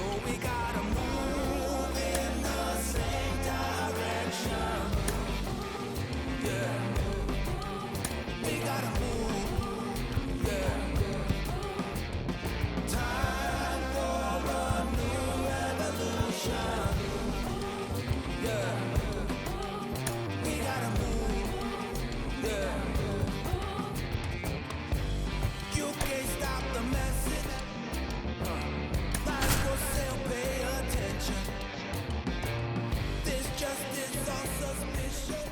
we gotta move in the same direction. Yeah, we gotta move. Yeah, time for a new revolution. Yeah, we gotta move. Yeah, you can't stop the message. Life for sale, pay attention. This justice on suspicion.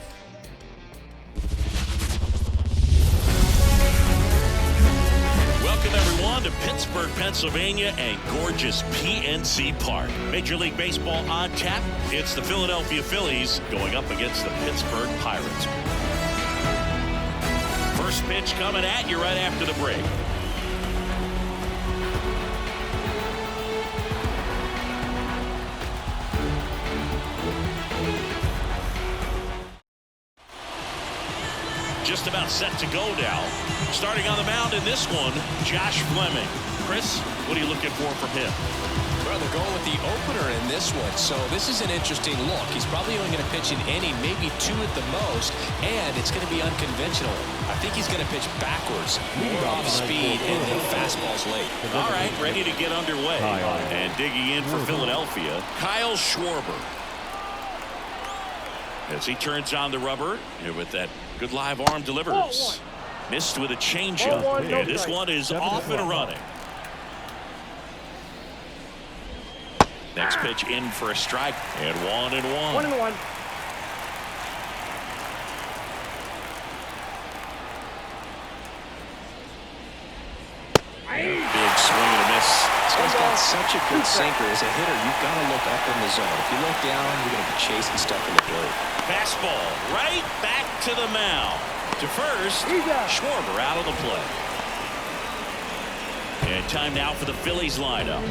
Welcome, everyone, to Pittsburgh, Pennsylvania and gorgeous PNC Park. Major League Baseball on tap. It's the Philadelphia Phillies going up against the Pittsburgh Pirates. First pitch coming at you right after the break. Just about set to go now. Starting on the mound in this one, Josh Fleming. Chris, what are you looking for from him? Well, they're going with the opener in this one, so this is an interesting look. He's probably only going to pitch an inning, maybe two at the most, and it's going to be unconventional. I think he's going to pitch backwards, more off speed, and then fastballs late. All right, ready to get underway. And digging in for Philadelphia, Kyle Schwarber. As he turns on the rubber, here with that good live arm delivers. Missed with a changeup, and this one is off and running. Next pitch in for a strike, and 1-1. 1-1. Big swing and a miss. This guy's got such a good sinker. As a hitter, you've got to look up in the zone. If you look down, you're going to be chasing stuff in the dirt. Fastball right back to the mound. To first, Schwarber out of the play. And time now for the Phillies lineup.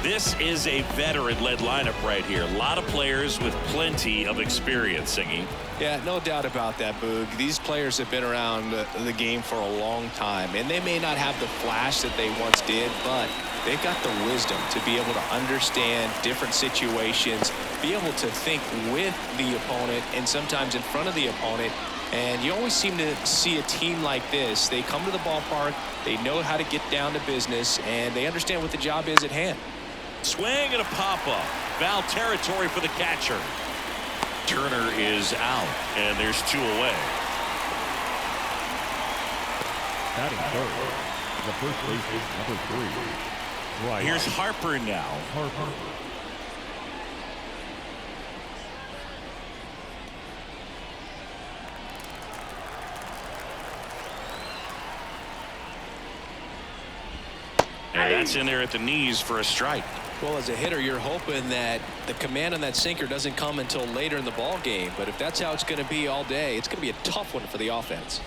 This is a veteran-led lineup right here. A lot of players with plenty of experience, Singy. Yeah, no doubt about that, Boog. These players have been around the game for a long time, and they may not have the flash that they once did, but they've got the wisdom to be able to understand different situations, be able to think with the opponent and sometimes in front of the opponent. And you always seem to see a team like this. They come to the ballpark, they know how to get down to business, and they understand what the job is at hand. Swing and a pop-up. Foul territory for the catcher. Turner is out, and there's two away. Batting third, the first baseman, number 3. Right. Here's Harper now. Harper. And that's in there at the knees for a strike. Well, as a hitter, you're hoping that the command on that sinker doesn't come until later in the ball game. But if that's how it's going to be all day, it's going to be a tough one for the offense.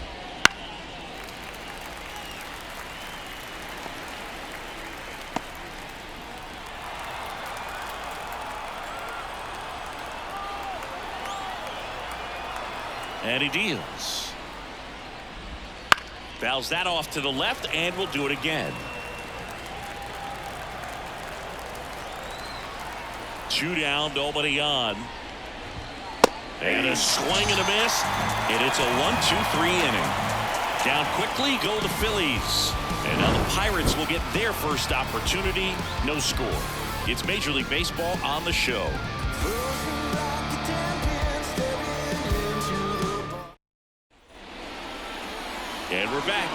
And he deals. Fouls that off to the left, and will do it again. 2 down, nobody on. And a swing and a miss, and it's a 1-2-3 inning. Down quickly go the Phillies. And now the Pirates will get their first opportunity. No score. It's Major League Baseball on the show. And we're back.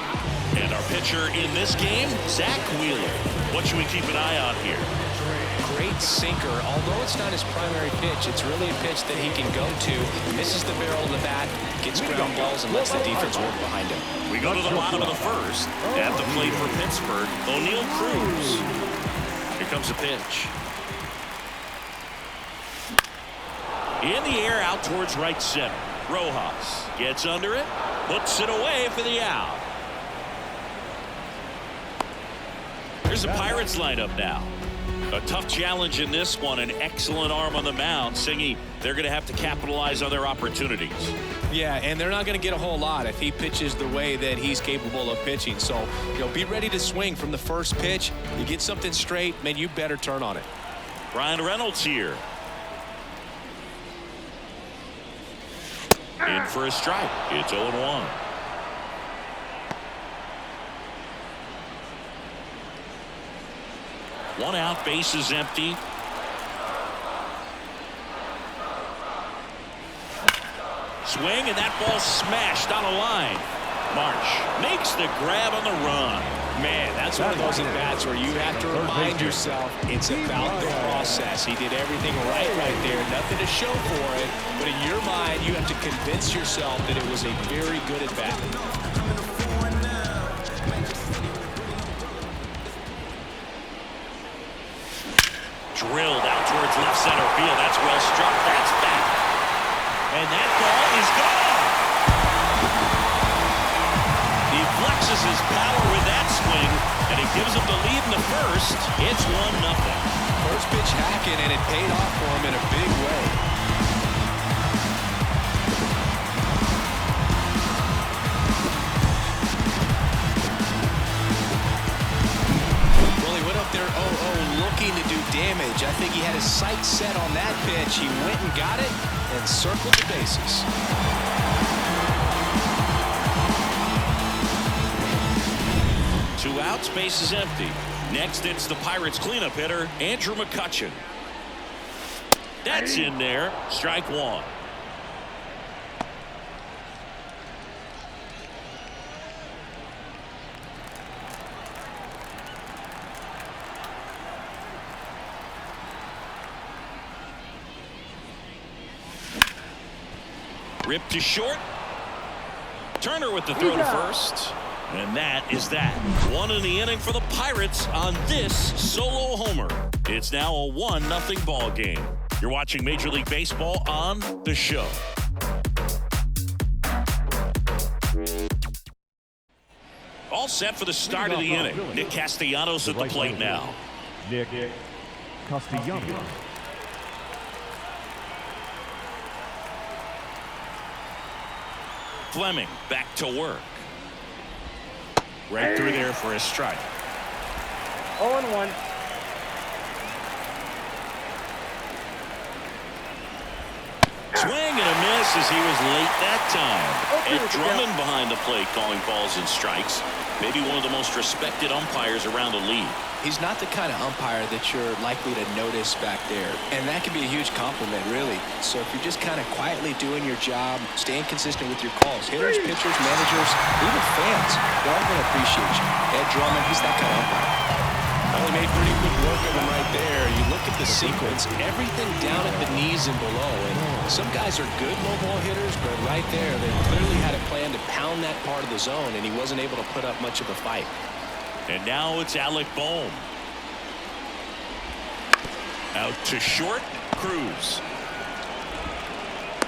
And our pitcher in this game, Zach Wheeler. What should we keep an eye on here? Great sinker. Although it's not his primary pitch, it's really a pitch that he can go to. Misses the barrel of the bat, gets ground balls, and lets the defense work behind him. We go to the bottom of the first. At the plate for Pittsburgh, O'Neal Cruz. Here comes the pitch. In the air, out towards right center. Rojas gets under it, puts it away for the out. Here's the Pirates lineup now. A tough challenge in this one. An excellent arm on the mound. Singy, they're going to have to capitalize on their opportunities. Yeah, and they're not going to get a whole lot if he pitches the way that he's capable of pitching. So, be ready to swing from the first pitch. You get something straight, man, you better turn on it. Ryan Reynolds here. In for a strike. It's 0-1. One out, base is empty. Swing, and that ball smashed on a line. Marsh makes the grab on the run. Man, that's one of those at-bats where you have to remind yourself it's about the process. He did everything right there. Nothing to show for it. But in your mind, you have to convince yourself that it was a very good at-bat. Drilled out towards left center field. That's well struck. That's back. And that ball is gone. He flexes his power with that swing, and it gives him the lead in the first. It's 1-0. First pitch hacking, and it paid off for him in a big way. Well, he went up there 0-0 looking to do damage. I think he had his sights set on that pitch. He went and got it and circled the bases. Two outs, base is empty. Next, it's the Pirates cleanup hitter, Andrew McCutchen. That's in there. Strike one. Ripped to short. Turner with the throw to first. And that is that. One in the inning for the Pirates on this solo homer. It's now a 1-0 ball game. You're watching Major League Baseball on The Show. All set for the start of the inning. Nick Castellanos at the plate now. Nick Castellanos. Fleming back to work. Right through there for a strike. 0-1. Swing and a miss as he was late that time. Ed Drummond behind the plate calling balls and strikes. Maybe one of the most respected umpires around the league. He's not the kind of umpire that you're likely to notice back there. And that can be a huge compliment, really. So if you're just kind of quietly doing your job, staying consistent with your calls, hitters, pitchers, managers, even fans, they're all going to appreciate you. Ed Drummond, he's that kind of umpire. Well, he made pretty good work of him right there. You look at the sequence, everything down at the knees and below. And some guys are good low ball hitters, but right there, they clearly had a plan to pound that part of the zone, and he wasn't able to put up much of a fight. And now it's Alec Bohm. Out to short. Cruz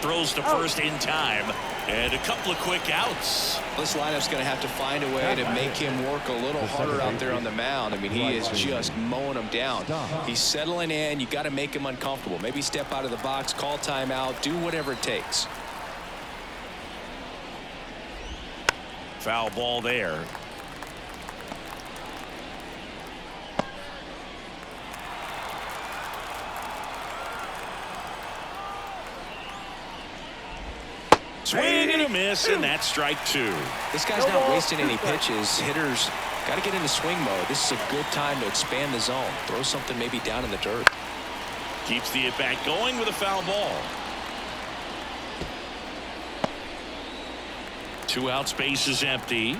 throws to first in time, and a couple of quick outs. This lineup's going to have to find a way to make him work a little harder out there on the mound. I mean, he is just mowing them down. He's settling in. You got to make him uncomfortable. Maybe step out of the box, call timeout, do whatever it takes. Foul ball there. Swing and a miss, and that's strike two. This guy's not wasting any pitches. Hitters got to get into swing mode. This is a good time to expand the zone. Throw something maybe down in the dirt. Keeps the at-bat going with a foul ball. Two outs, base is empty.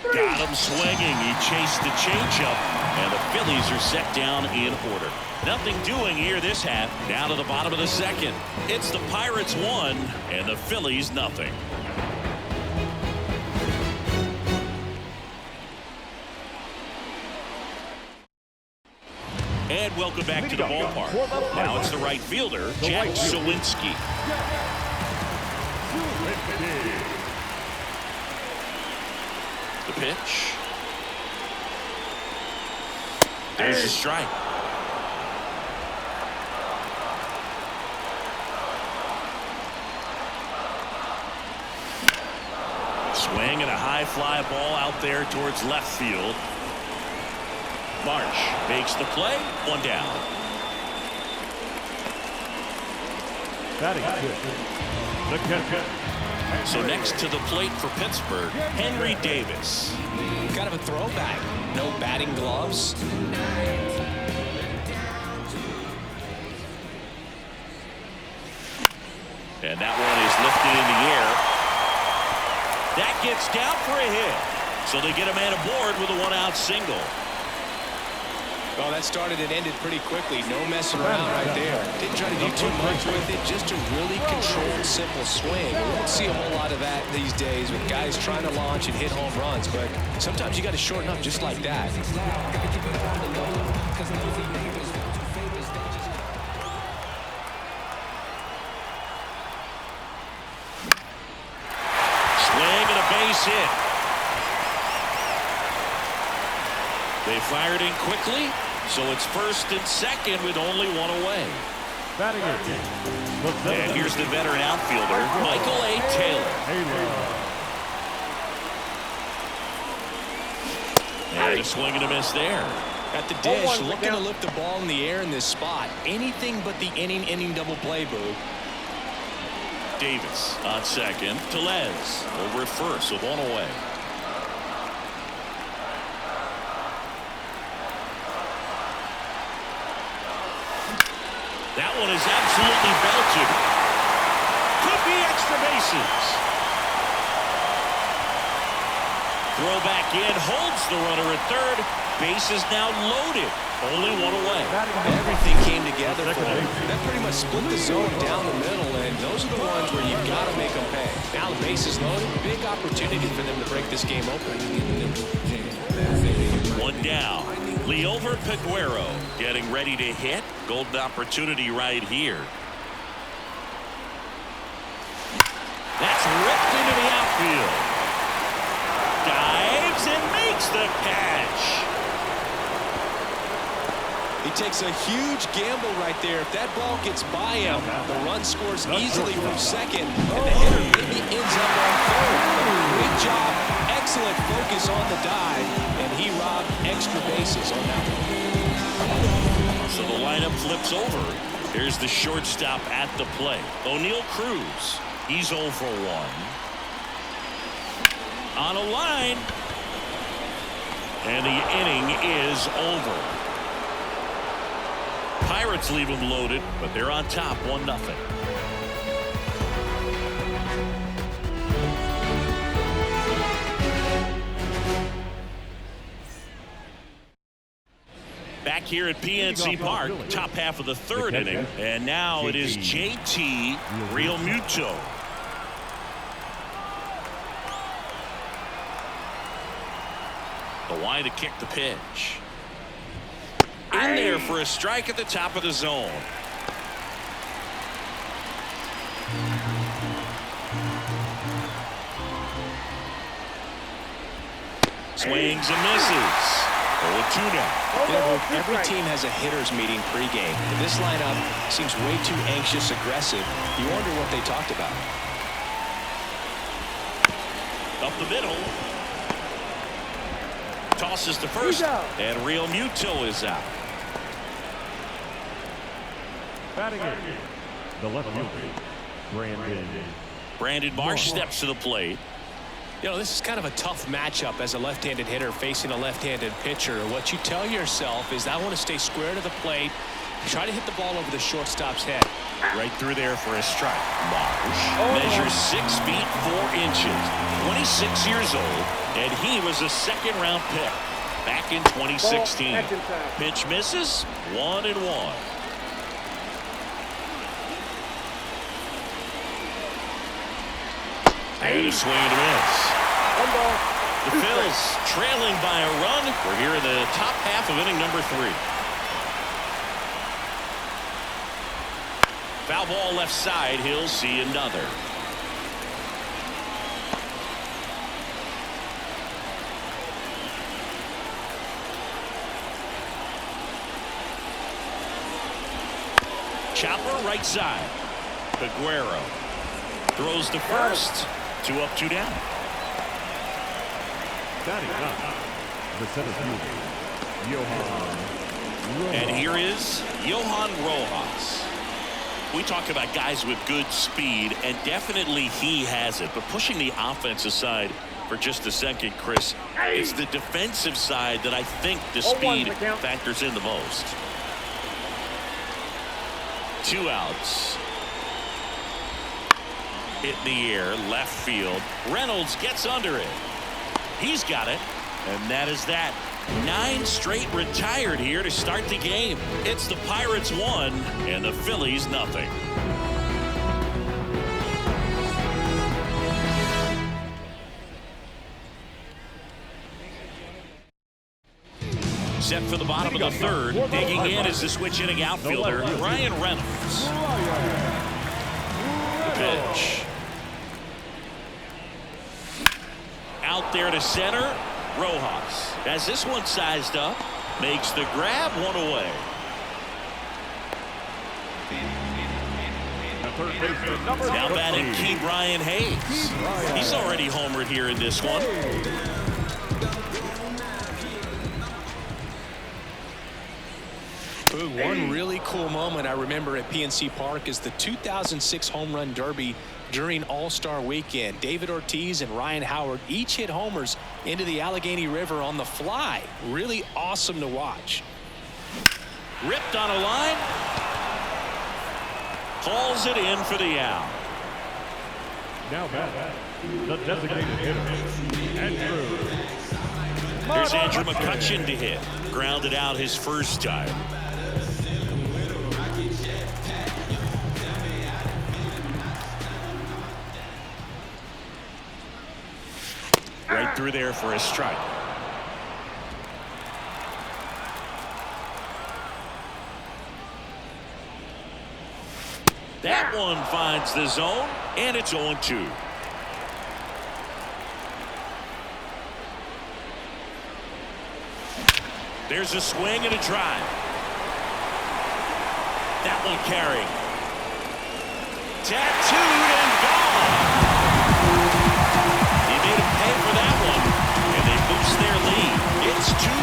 Got him swinging. He chased the changeup, and the Phillies are set down in order. Nothing doing here this half. Down to the bottom of the second. It's the Pirates 1 and the Phillies nothing. And welcome back to the ballpark. Now it's the right fielder, Jack Sawinski. The pitch. There's a strike. Swing and a high fly ball out there towards left field. Marsh makes the play. One down. Batting fifth, the catcher. So next to the plate for Pittsburgh, Henry Davis. Kind of a throwback. No batting gloves. And that one is lifted in the air. That gets down for a hit. So they get a man aboard with a one-out single. Well, that started and ended pretty quickly. No messing around right there. Didn't try to do too much with it. Just a really controlled, simple swing. We don't see a whole lot of that these days with guys trying to launch and hit home runs. But sometimes you got to shorten up just like that. Swing and a base hit. They fired in quickly, so it's first and second with only one away. Batting eighth. And here's the veteran outfielder, Michael A. Taylor. And a swing and a miss there. At the dish, looking to lift the ball in the air in this spot. Anything but the inning double play, Boog. Davis on second. Tellez over at first with one away. That one is absolutely belted. Could be extra bases. Throw back in, holds the runner at third. Base is now loaded. Only one away. Everything came together for him. That pretty much split the zone down the middle, and those are the ones where you've got to make them pay. Now the base is loaded. Big opportunity for them to break this game open. One down. Liover Peguero getting ready to hit. Golden opportunity right here. That's ripped into the outfield. Dives and makes the catch. He takes a huge gamble right there. If that ball gets by him, the run scores easily from second, and the hitter maybe ends up on third. Great job, excellent focus on the dive, and he robbed extra bases on that one. So the lineup flips over. Here's the shortstop at the plate, O'Neal Cruz. He's 0 for 1. On a line, and the inning is over. Pirates leave them loaded, but they're on top 1-0. Back here at PNC Park, top half of the third inning, and now it is JT Realmuto. The line to kick the pitch. In there for a strike at the top of the zone. Swings and misses. 0-2 now. Every team has a hitters meeting pregame. But this lineup seems way too anxious, aggressive. You wonder what they talked about. Up the middle. Tosses to first, and Realmuto is out. Batting eighth, the left fielder, Brandon Marsh steps to the plate. You know, this is kind of a tough matchup as a left-handed hitter facing a left-handed pitcher. What you tell yourself is, I want to stay square to the plate, try to hit the ball over the shortstop's head. Right through there for a strike. Marsh measures 6 feet 4 inches, 26 years old, and he was a second-round pick back in 2016. Pitch misses, 1-1. And a swing and a miss. The Phillies trailing by a run. We're here in the top half of inning number 3. Foul ball left side. He'll see another. Chopper right side. Peguero throws to first. 2 up, 2 down. Batting up, the center fielder, Johan. And here is Johan Rojas. We talk about guys with good speed, and definitely he has it. But pushing the offensive side for just a second, Chris, it's the defensive side that I think the speed factors in the most. 2 outs. Hit in the air, left field. Reynolds gets under it. He's got it, and that is that. 9 straight retired here to start the game. It's the Pirates 1 and the Phillies nothing. Set for the bottom of the third. Digging in is the switch inning outfielder, Ryan Reynolds. The pitch. Out there to center. Rojas has this one sized up, makes the grab, 1 away. Now batting Key Brian Hayes. He's already homered here in this one. One really cool moment I remember at PNC Park is the 2006 Home Run Derby during All-Star Weekend. David Ortiz and Ryan Howard each hit homers into the Allegheny River on the fly. Really awesome to watch. Ripped on a line. Calls it in for the out. Now back, the designated hitter, Andrew. Here's Andrew McCutchen to hit. Grounded out his first time. Right through there for a strike. That one finds the zone, and it's 0-2. There's a swing and a drive. That one carrying. Tattooed and gone. He made him pay for that one, and they boost their lead. It's 2-0.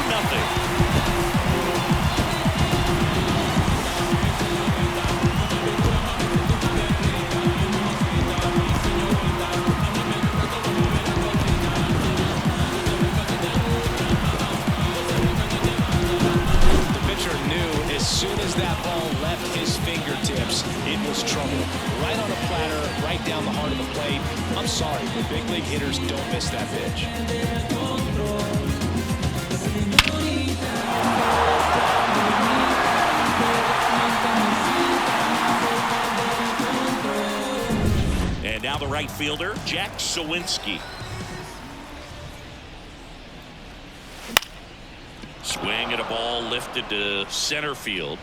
As soon as that ball left his fingertips, it was trouble. Right on the platter, right down the heart of the plate. I'm sorry, the big league hitters don't miss that pitch. And now the right fielder, Jack Sawinski. Swing at a ball lifted to center field.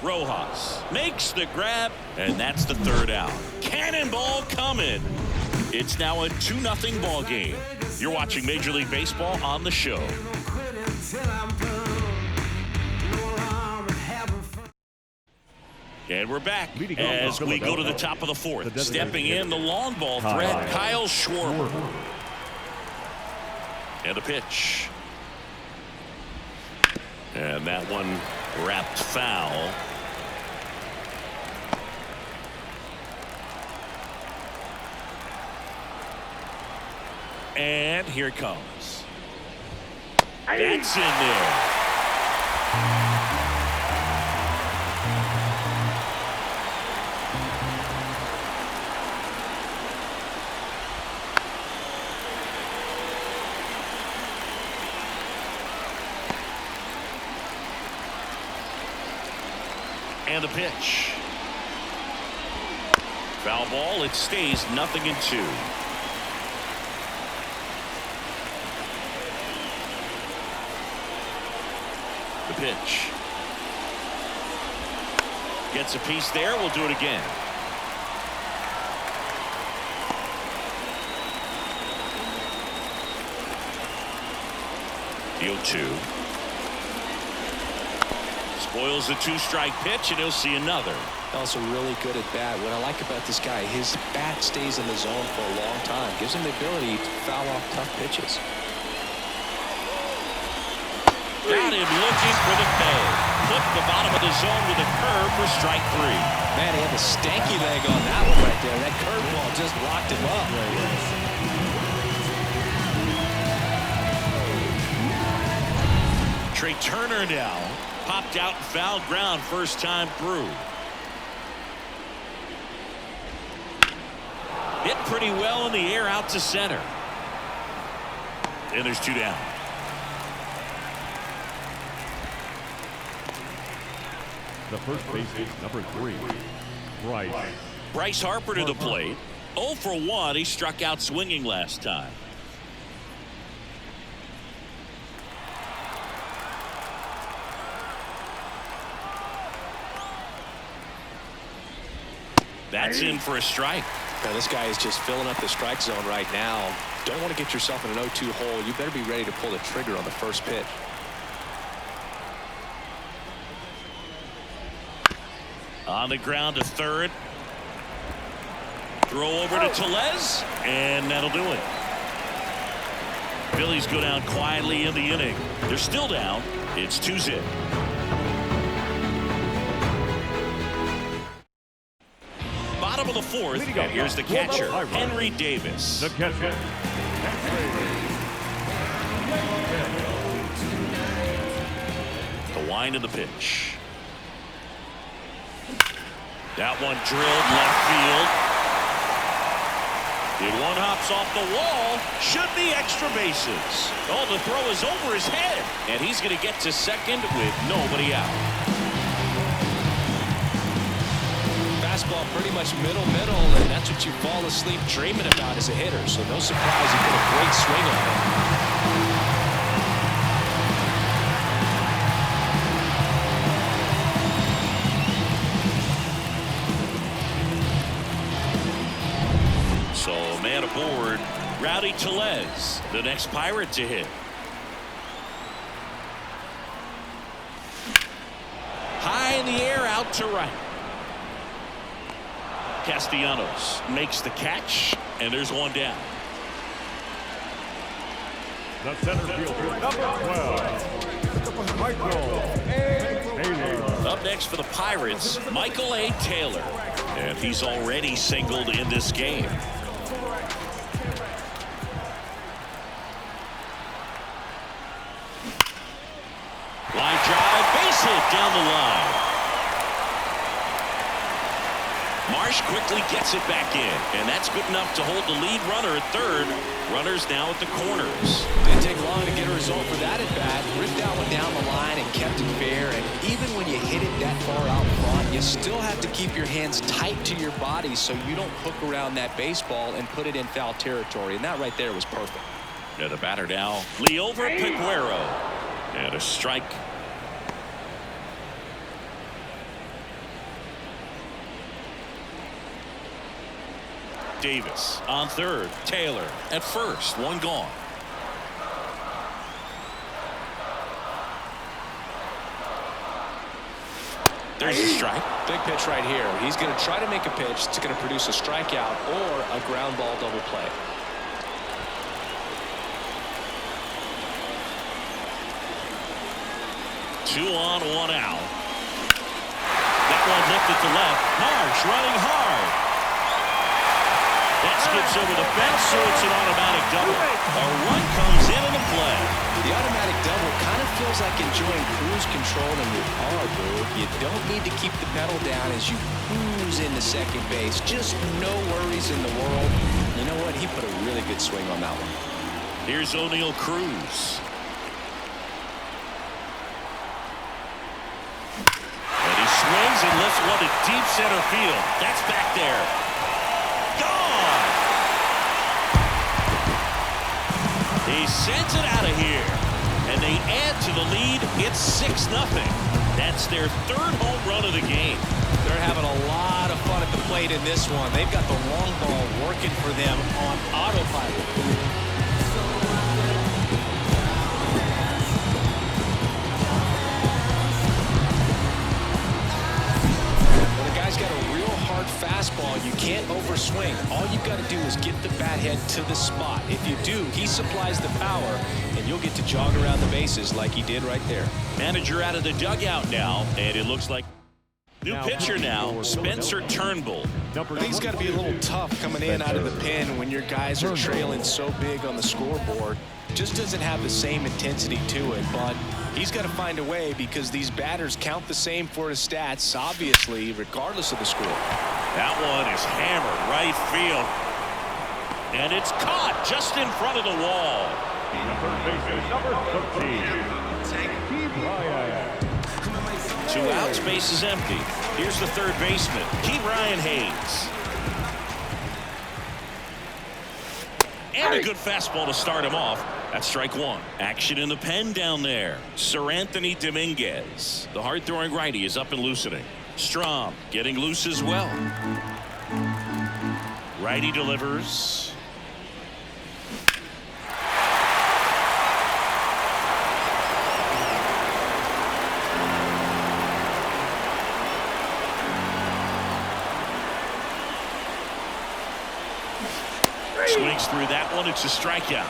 Rojas makes the grab, and that's the third out. Cannonball coming. It's now a 2-0 ball game. You're watching Major League Baseball on the show. And we're back as we go to the top of the fourth. Stepping in the long ball threat, Kyle Schwarber. And the pitch. And that one wrapped foul. And here it comes. That's in there. And the pitch. Foul ball. It stays 0-2. The pitch. Gets a piece there. We'll do it again. The 0-2. Spoils the 2-strike pitch, and he'll see another. Also really good at bat. What I like about this guy, his bat stays in the zone for a long time. Gives him the ability to foul off tough pitches. Got him looking for the pay. Put the bottom of the zone with a curve for strike 3. Man, he had a stanky leg on that one right there. That curveball just locked him up. Trey Turner now popped out and fouled ground first time through. Hit pretty well in the air out to center. And there's 2 down. The first baseman, number 3, Bryce Harper to the plate. 0 for 1. He struck out swinging last time. That's in for a strike. Now, this guy is just filling up the strike zone right now. Don't want to get yourself in an 0-2 hole. You better be ready to pull the trigger on the first pitch. On the ground to third. Throw over to Tellez, and that'll do it. Phillies go down quietly in the inning. They're still down. It's 2-0. Bottom of the 4th, and here's the catcher, Henry Davis. The catcher. The wind of the pitch. That one drilled left field. And one hops off the wall. Should be extra bases. Oh, the throw is over his head. And he's going to get to second with nobody out. Fastball pretty much middle, and that's what you fall asleep dreaming about as a hitter. So no surprise he put a great swing on it. So man aboard, Rowdy Tellez, the next Pirate to hit. High in the air, out to right. Castellanos makes the catch, and there's one down. The center fielder, number 12, Michael A. Taylor. Up next for the Pirates, Michael A. Taylor. And he's already singled in this game. Line drive, base hit down the line. Marsh quickly gets it back in, and that's good enough to hold the lead runner at third. Runners now at the corners. Didn't take long to get a result for that at bat. Ripped that one down the line and kept it fair. And even when you hit it that far out front, you still have to keep your hands tight to your body so you don't hook around that baseball and put it in foul territory. And that right there was perfect. And the batter now, Liover Peguero. And a strike. Davis on third. Taylor at first. One gone. There's a strike. Big pitch right here. He's going to try to make a pitch that's going to produce a strikeout or a ground ball double play. Two on, one out. That one lifted to left. Marsh running hard. That skips over the fence, so it's an automatic double. A run comes in the play. The automatic double kind of feels like enjoying cruise control in your car, dude. You don't need to keep the pedal down as you cruise into second base. Just no worries in the world. You know what? He put a really good swing on that one. Here's O'Neal Cruz. And he swings and lifts one to deep center field. That's back there. Gone! He sends it out of here. And they add to the lead. It's 6-0. That's their third home run of the game. They're having a lot of fun at the plate in this one. They've got the long ball working for them on autopilot. Got a real hard fastball. You can't over for swing. All you've got to do is get the bat head to the spot. If you do, he supplies the power, and you'll get to jog around the bases like he did right there. Manager out of the dugout now, and it looks like new pitcher now, Spencer Turnbull. I think he's got to be a little tough coming in out of the pen when your guys are trailing so big on the scoreboard. Just doesn't have the same intensity to it, but he's got to find a way because these batters count the same for his stats, obviously, regardless of the score. That one is hammered right field. And it's caught just in front of the wall. Number 13. 2 outs, base is empty. Here's the third baseman, Ryan Hayes. And a good fastball to start him off. That's strike one. Action in the pen down there. Sir Anthony Dominguez. The hard-throwing righty is up and loosening. Strom getting loose as well. Righty delivers. Swings through that one. It's a strikeout.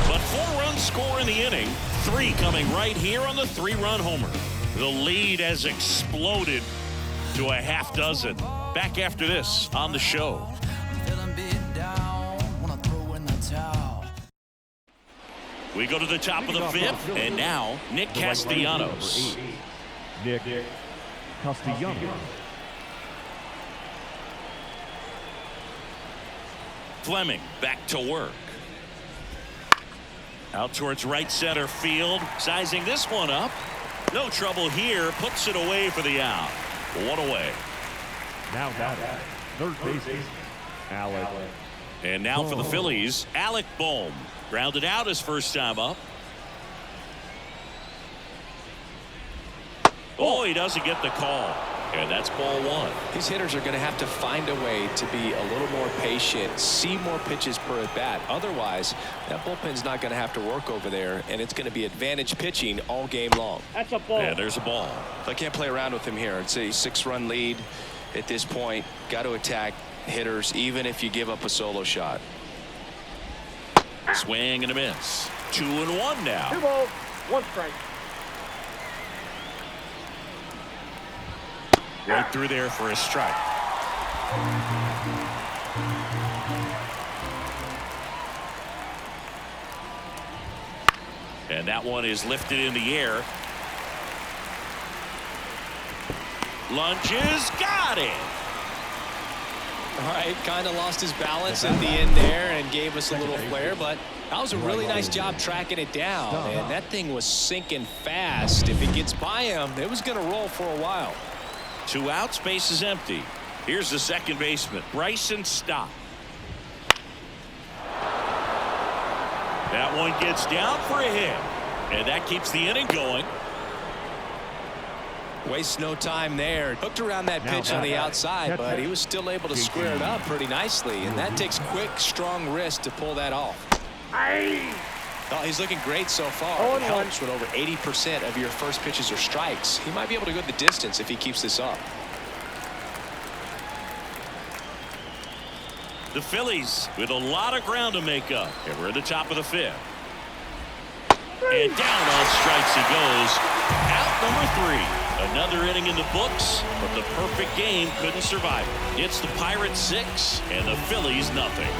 But 4 runs score in the inning. 3 coming right here on the 3-run homer. The lead has exploded to a half dozen. Back after this on the show. We go to the top of the 5th, and now Nick Castellanos. Nick Castellanos. Fleming back to work. Out towards right center field. Sizing this one up. No trouble here. Puts it away for the out. 1 away. Now batting, third baseman, Alec. And now for the Phillies, Alec Bohm. Grounded out his first time up. Oh, he doesn't get the call. And that's ball 1. These hitters are going to have to find a way to be a little more patient, see more pitches per at bat. Otherwise, that bullpen's not going to have to work over there, and it's going to be advantage pitching all game long. That's a ball. And there's a ball. I can't play around with him here. It's a 6-run lead at this point. Got to attack hitters, even if you give up a solo shot. Swing and a miss. 2-1 now. 2 balls, 1 strike. Right through there for a strike. And that one is lifted in the air. Lunges, got it. All right, kind of lost his balance at the end there and gave us a little flare, but that was a really nice job tracking it down. And that thing was sinking fast. If it gets by him, it was going to roll for a while. 2 outs, base is empty. Here's the second baseman, Bryson Stott. That one gets down for a hit, and that keeps the inning going. Wastes no time there. Hooked around that pitch on the outside, but he was still able to square it up pretty nicely, and that takes quick, strong wrist to pull that off. Oh, he's looking great so far. It helps when over 80% of your first pitches are strikes. He might be able to go the distance if he keeps this up. The Phillies with a lot of ground to make up. And we're at the top of the 5th. And down on strikes he goes. Out number 3. Another inning in the books, but the perfect game couldn't survive it. It's the Pirates 6 and the Phillies nothing.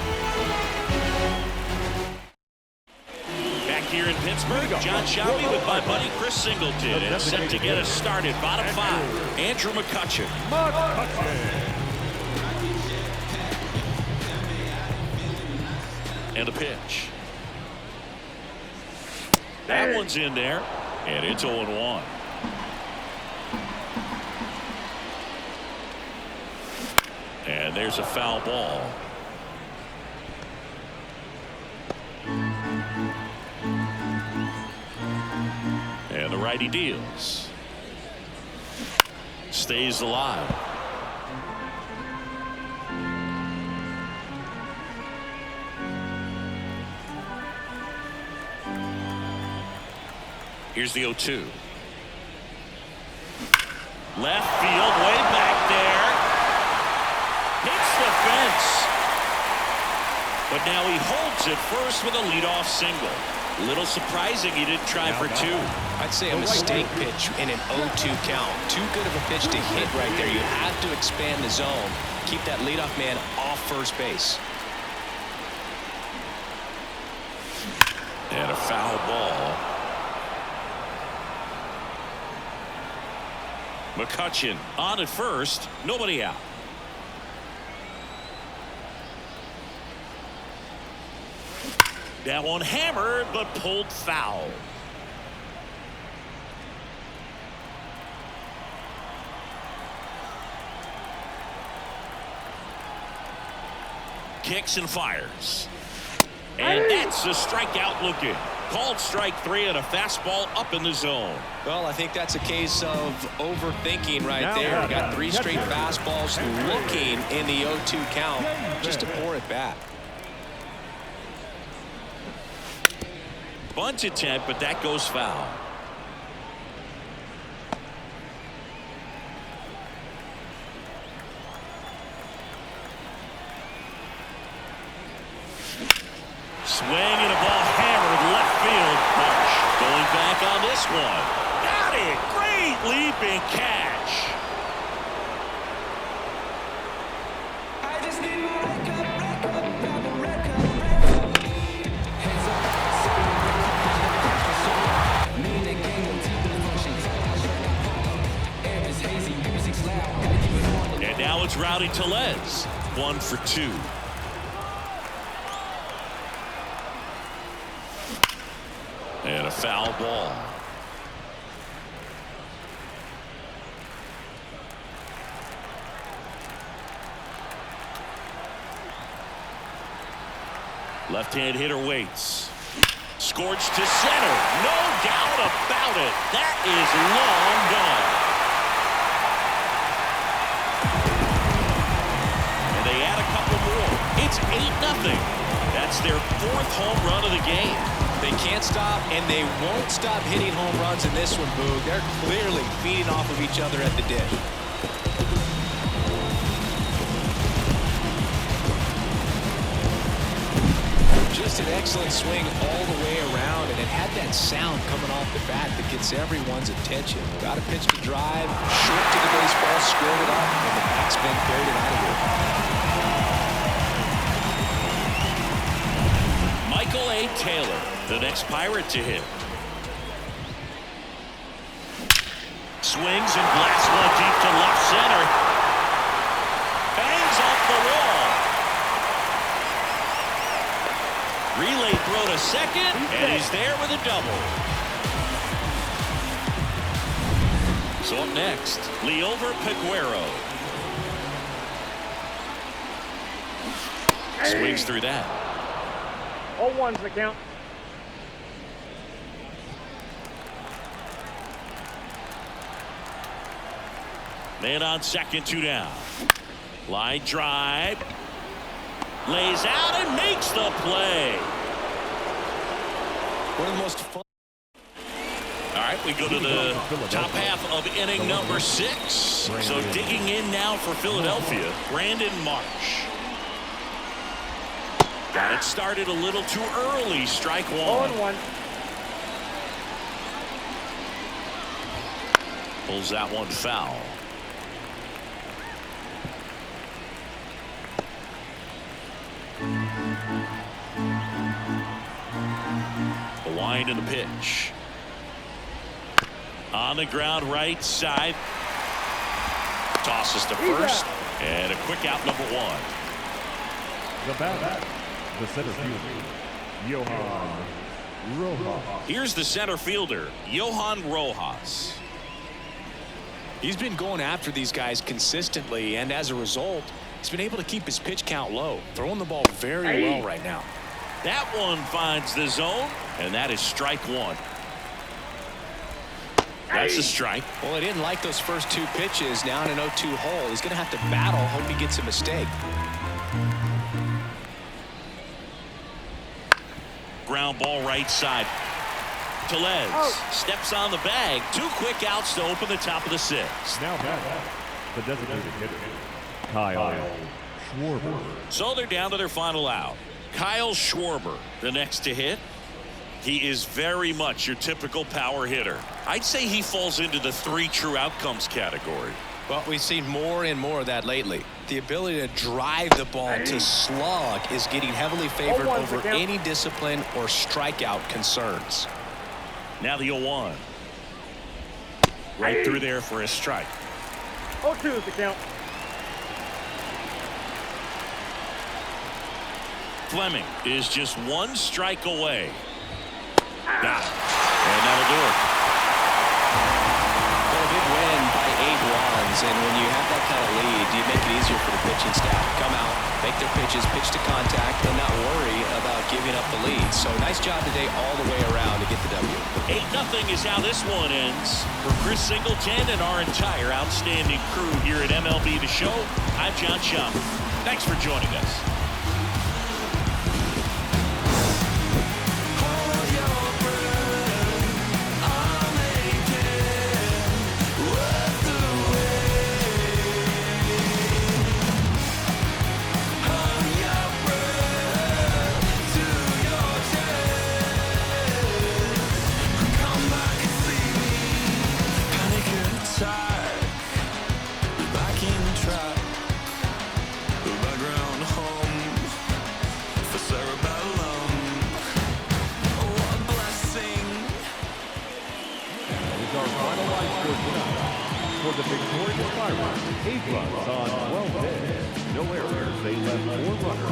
Here in Pittsburgh, John Shelby with my buddy Chris Singleton and set to get us started. Bottom 5, Andrew McCutchen. And a pitch. That one's in there, and it's 0-1. And there's a foul ball. And the righty deals. Stays alive. Here's the 0-2. Left field, way back there. fence. But now he holds it first with a leadoff single. Little surprising he didn't try for two. I'd say a mistake pitch in an 0-2 count. Too good of a pitch to hit right there. You have to expand the zone. Keep that leadoff man off first base. And a foul ball. McCutchen on at first. Nobody out. That one hammered, but pulled foul. Kicks and fires. And that's a strikeout looking. Called strike three and a fastball up in the zone. Well, I think that's a case of overthinking right there. You got 3 straight fastballs looking in the 0-2 count. Just a poor at bat. Bunt attempt, but that goes foul. Swing and a ball hammered left field. Marsh going back on this one. Got it. Great leaping catch. I just need my red cup. Hands up, mean the game will keep the function. Air is hazy, music's loud. And now it's Rowdy Tellez. 1 for 2. And a foul ball. Left-hand hitter waits. Scorched to center. No doubt about it. That is long gone. And they add a couple more. It's 8-0. That's their 4th home run of the game. They can't stop, and they won't stop hitting home runs in this one, Boog. They're clearly feeding off of each other at the dish. Just an excellent swing all the way around, and it had that sound coming off the bat that gets everyone's attention. Got a pitch to drive, short to the baseball, squared it up, and the backspin carried it out of here. Michael A. Taylor, the next Pirate to hit. Swings and blasts one deep to left center. Bangs off the wall. Relay throw to second, and he's there with a double. So up next, Liover Peguero. Swings through that. 0-1's the count. Man on second, 2 down. Line drive. Lays out and makes the play. One of the most fun. All right, we go to the top half of inning number 6. So digging in now for Philadelphia, Brandon Marsh. Got it started a little too early. Strike 1. 0-1. Pulls that one foul. The wind and the pitch. On the ground right side. Tosses to first. And a quick out, number 1. The bat. The center fielder, Johan Rojas. Here's the center fielder, Johan Rojas. He's been going after these guys consistently, and as a result, he's been able to keep his pitch count low, throwing the ball very well right now. That one finds the zone, and that is strike 1. That's a strike. Well, he didn't like those first 2 pitches. Now in an 0-2 hole, he's going to have to battle, hope he gets a mistake. Ground ball right side. Tellez steps on the bag. 2 quick outs to open the top of the 6th. Now back, the designated hitter, Kyle Schwarber. So they're down to their final out. Kyle Schwarber, the next to hit. He is very much your typical power hitter. I'd say he falls into the 3 true outcomes category. Well, we've seen more and more of that lately. The ability to drive the ball to slug is getting heavily favored over any discipline or strikeout concerns. Now the 0-1. Right through there for a strike. 0-2 is the count. Fleming is just 1 strike away. Got it. And that'll do it. Well, a big win by 8 runs, and when you have that kind of lead, you make it easier for the pitching staff to come out, make their pitches, pitch to contact, and not worry about giving up the lead. So nice job today all the way around to get the W. 8-0 is how this one ends. For Chris Singleton and our entire outstanding crew here at MLB The Show, I'm John Schaefer. Thanks for joining us. Our finalized score tonight for the victorious Pirates. 8 runs on 12 hits. No errors. They left 4 runners.